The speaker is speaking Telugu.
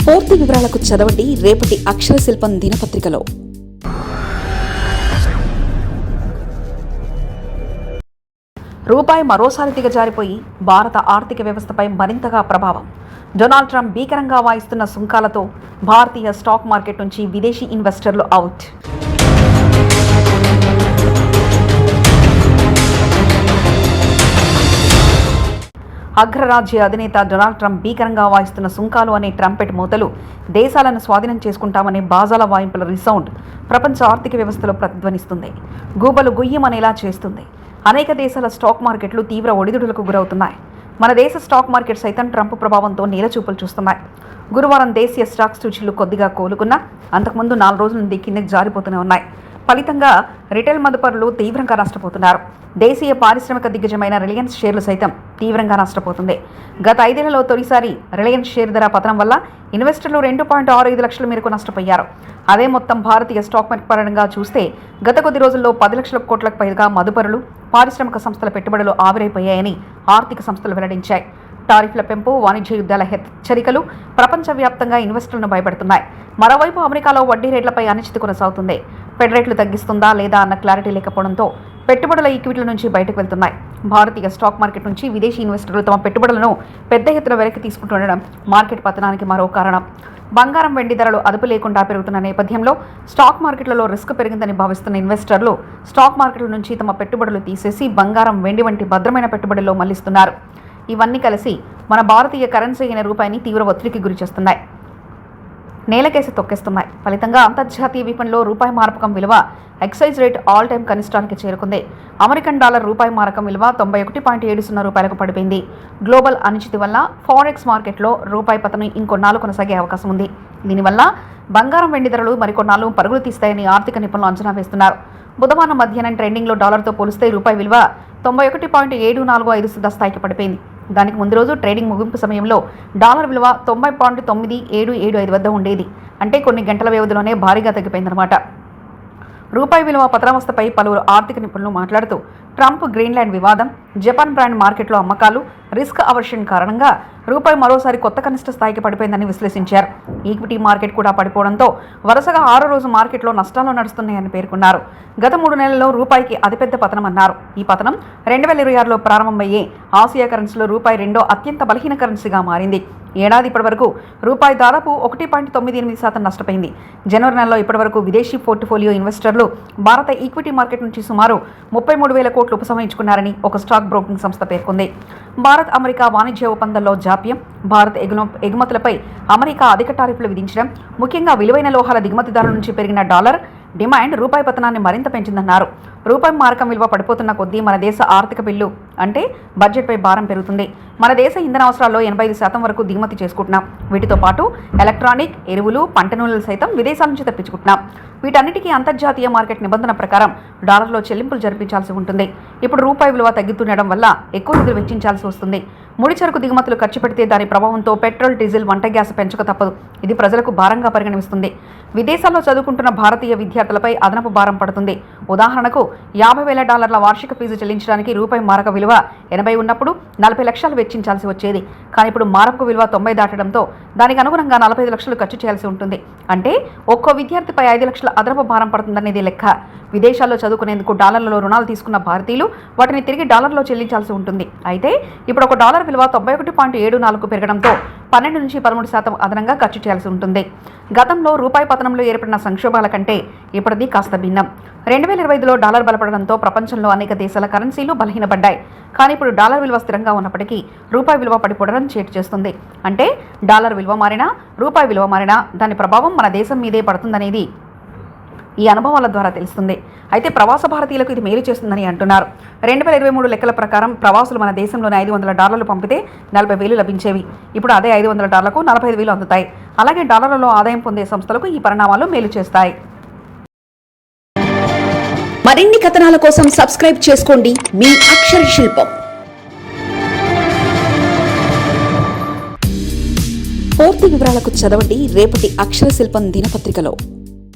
పూర్తి వివరాలకు చదవండి రేపటి అక్షర శిల్పం దినపత్రికలో. రూపాయి మరోసారి దిగజారిపోయి భారత ఆర్థిక వ్యవస్థపై మరింతగా ప్రభావం. డొనాల్డ్ ట్రంప్ భీకరంగా వాయిస్తున్న సుంకాలతో భారతీయ స్టాక్ మార్కెట్ నుంచి విదేశీ ఇన్వెస్టర్లు అవుట్. అగ్రరాజ్య అధినేత డొనాల్డ్ ట్రంప్ భీకరంగా వాయిస్తున్న సుంకాలు అనే ట్రంపెట్ మూతలు దేశాలను స్వాధీనం చేసుకుంటామనే బాజాల వాయింపుల రిసౌండ్ ప్రపంచ ఆర్థిక వ్యవస్థలో ప్రతిధ్వనిస్తుంది. గూబలు గుయ్యమనేలా చేస్తుంది. అనేక దేశాల స్టాక్ మార్కెట్లు తీవ్ర ఒడిదుడులకు గురవుతున్నాయి. మన దేశ స్టాక్ మార్కెట్ సైతం ట్రంప్ ప్రభావంతో నీలచూపులు చూస్తున్నాయి. గురువారం దేశీయ స్టాక్ సూచీలు కొద్దిగా కోలుకున్నా అంతకుముందు 4 రోజుల నుండి కిందకి జారిపోతూనే ఉన్నాయి. ఫలితంగా రిటైల్ మదుపరులు తీవ్రంగా నష్టపోతున్నారు. దేశీయ పారిశ్రామిక దిగ్గజమైన రిలయన్స్ షేర్లు సైతం తీవ్రంగా నష్టపోతుంది. గత 5 ఏళ్లలో తొలిసారి రిలయన్స్ షేర్ ధర పతనం వల్ల ఇన్వెస్టర్లు 2.65 లక్షల మేరకు నష్టపోయారు. అదే మొత్తం భారతీయ స్టాక్ మార్కెట్ పరంగా చూస్తే గత కొద్ది రోజుల్లో 10 లక్షల కోట్లకు పైగా మదుపరులు, పారిశ్రామిక సంస్థల పెట్టుబడులు ఆవిరైపోయాయని ఆర్థిక సంస్థలు వెల్లడించాయి. టారిఫ్ల పెంపు, వాణిజ్య యుద్ధాల హెచ్చరికలు ప్రపంచవ్యాప్తంగా ఇన్వెస్టర్లను భయపెడుతున్నాయి. మరోవైపు అమెరికాలో వడ్డీ రేట్లపై అనిశ్చితి కొనసాగుతుంది. ఫెడ్ రేట్లు తగ్గిస్తుందా లేదా అన్న క్లారిటీ లేకపోవడంతో పెట్టుబడుల ఈక్విటీల నుంచి బయటకు వెళ్తున్నాయి. భారతీయ స్టాక్ మార్కెట్ నుంచి విదేశీ ఇన్వెస్టర్లు తమ పెట్టుబడులను పెద్ద ఎత్తున వెనక్కి తీసుకుంటుండడం మార్కెట్ పతనానికి మరో కారణం. బంగారం, వెండి ధరలు అదుపు లేకుండా పెరుగుతున్న నేపథ్యంలో స్టాక్ మార్కెట్లలో రిస్క్ పెరిగిందని భావిస్తున్న ఇన్వెస్టర్లు స్టాక్ మార్కెట్ల నుంచి తమ పెట్టుబడులు తీసేసి బంగారం, వెండి వంటి భద్రమైన పెట్టుబడుల్లో మళ్లిస్తున్నారు. ఇవన్నీ కలిసి మన భారతీయ కరెన్సీ అయిన రూపాయిని తీవ్ర ఒత్తిడికి గురి చేస్తున్నాయి. నేలకేసి తొక్కేస్తున్నాయి. ఫలితంగా అంతర్జాతీయ విపణిలో రూపాయి మారకం విలువ ఎక్సైజ్ రేట్ ఆల్ టైమ్ కనిష్టానికి చేరుకుంది. అమెరికన్ డాలర్ రూపాయి మారకం విలువ 91.70 రూపాయలకు పడిపోయింది. గ్లోబల్ అనిశ్చితి వల్ల ఫారెక్స్ మార్కెట్లో రూపాయి పతనం ఇంకొన్నాళ్ళు కొనసాగే అవకాశం ఉంది. దీనివల్ల బంగారం, వెండి ధరలు మరికొన్నాళ్ళు పరుగులు తీస్తాయని ఆర్థిక నిపుణులు అంచనా వేస్తున్నారు. బుధవారం మధ్యాహ్నం ట్రెండింగ్లో డాలర్తో పోలిస్తే రూపాయి విలువ 91.745 స్థాయికి పడిపోయింది. దానికి ముందు రోజు ట్రేడింగ్ ముగింపు సమయంలో డాలర్ విలువ 90.9775 వద్ద ఉండేది. అంటే కొన్ని గంటల వ్యవధిలోనే భారీగా తగ్గిపోయిందన్నమాట. రూపాయి విలువ పతనావస్థపై పలువురు ఆర్థిక నిపుణులు మాట్లాడుతూ ట్రంప్ గ్రీన్లాండ్ వివాదం, జపాన్ బ్రాండ్ మార్కెట్లో అమ్మకాలు, రిస్క్ అవర్షన్ కారణంగా రూపాయి మరోసారి కొత్త కనిష్ట స్థాయికి పడిపోయిందని విశ్లేషించారు. ఈక్విటీ మార్కెట్ కూడా పడిపోవడంతో వరుసగా 6వ రోజు మార్కెట్లో నష్టాలు నడుస్తున్నాయని పేర్కొన్నారు. గత 3 నెలల్లో రూపాయికి అతిపెద్ద పతనం అన్నారు. ఈ పతనం 2026లో ప్రారంభమయ్యే ఆసియా కరెన్సీలో రూపాయి 2వ అత్యంత బలహీన కరెన్సీగా మారింది. ఏడాది ఇప్పటివరకు రూపాయి దాదాపు 1.98% నష్టపోయింది. జనవరి నెలలో ఇప్పటివరకు విదేశీ పోర్ట్ఫోలియో ఇన్వెస్టర్లు భారత ఈక్విటీ మార్కెట్ నుంచి సుమారు 33,000 కోట్లు ఉపసంహరించుకున్నారని ఒక స్టాక్ బ్రోకింగ్ సంస్థ పేర్కొంది. భారత్ అమెరికా వాణిజ్య ఒప్పందంలో జాప్యం, భారత్ ఎగుమతులపై అమెరికా అధిక టారిఫ్లు విధించడం, ముఖ్యంగా విలువైన లోహాల దిగుమతిదారుల నుంచి పెరిగిన డాలర్ డిమాండ్ రూపాయి పతనాన్ని మరింత పెంచిందన్నారు. రూపాయి మారకం విలువ పడిపోతున్న కొద్దీ మన దేశ ఆర్థిక బిల్లు అంటే బడ్జెట్పై భారం పెరుగుతుంది. మన దేశ ఇంధన అవసరాల్లో 85% వరకు దిగుమతి చేసుకుంటున్నాం. వీటితో పాటు ఎలక్ట్రానిక్, ఎరువులు, పంట నూనెలు సైతం విదేశాల నుంచి తెప్పించుకుంటున్నాం. వీటన్నిటికీ అంతర్జాతీయ మార్కెట్ నిబంధన ప్రకారం డాలర్లో చెల్లింపులు జరిపించాల్సి ఉంటుంది. ఇప్పుడు రూపాయి విలువ తగ్గుతుండడం వల్ల ఎక్కువ నిధులు వెచ్చించాల్సి వస్తుంది. ముడి సరుకు దిగుమతులు ఖర్చు పెడితే దాని ప్రభావంతో పెట్రోల్, డీజిల్, వంట గ్యాస్ పెంచక తప్పదు. ఇది ప్రజలకు భారంగా పరిగణిస్తుంది. విదేశాల్లో చదువుకుంటున్న భారతీయ విద్యార్థులపై అదనపు భారం పడుతుంది. ఉదాహరణకు $50,000 వార్షిక ఫీజు చెల్లించడానికి రూపాయి మారక విలువ 80 ఉన్నప్పుడు 40 లక్షలు వెచ్చించాల్సి వచ్చేది. కానీ ఇప్పుడు మారక విలువ 90 దాటడంతో దానికి అనుగుణంగా 45 లక్షలు ఖర్చు చేయాల్సి ఉంటుంది. అంటే ఒక్కో విద్యార్థిపై 5 లక్షల అదనపు భారం పడుతుందనేది లెక్క. విదేశాల్లో చదువుకునేందుకు డాలర్లలో రుణాలు తీసుకున్న భారతీయులు వాటిని తిరిగి డాలర్లో చెల్లించాల్సి ఉంటుంది. అయితే ఇప్పుడు ఒక డాలర్ విలువ 91.74 పెరగడంతో 12 నుంచి 13% అదనంగా ఖర్చు చేయాల్సి ఉంటుంది. గతంలో రూపాయి పతనంలో ఏర్పడిన సంక్షోభాల కంటే ఇప్పటిది కాస్త భిన్నం. 2025లో డాలర్ బలపడడంతో ప్రపంచంలో అనేక దేశాల కరెన్సీలు బలహీనపడ్డాయి. కానీ ఇప్పుడు డాలర్ విలువ స్థిరంగా ఉన్నప్పటికీ రూపాయి విలువ పడిపోవడం చేటు చేస్తుంది. అంటే డాలర్ విలువ మారినా, రూపాయి విలువ మారినా దాని ప్రభావం మన దేశం మీదే పడుతుందనేది ఈ అనుభవాల ద్వారా తెలుస్తుంది. అయితే ప్రవాస భారతీయులకు ఇది మేలు చేస్తుందని అంటున్నారు. 2023 లెక్కల ప్రకారం ప్రవాసులు మన దేశంలోని $500 పంపితే 40,000 లభించేవి. ఇప్పుడు అదే $500కు 45,000 అందుతాయి. అలాగే డాలర్లలో ఆదాయం పొందే సంస్థలకు ఈ పరిణామాలు మేలు చేస్తాయి. మరిన్ని కథనాల కోసం సబ్స్క్రైబ్ చేసుకోండి మీ అక్షర శిల్పం. పూర్తి వివరాలకు చదవండి రేపటి అక్షర శిల్పం దినపత్రికలో.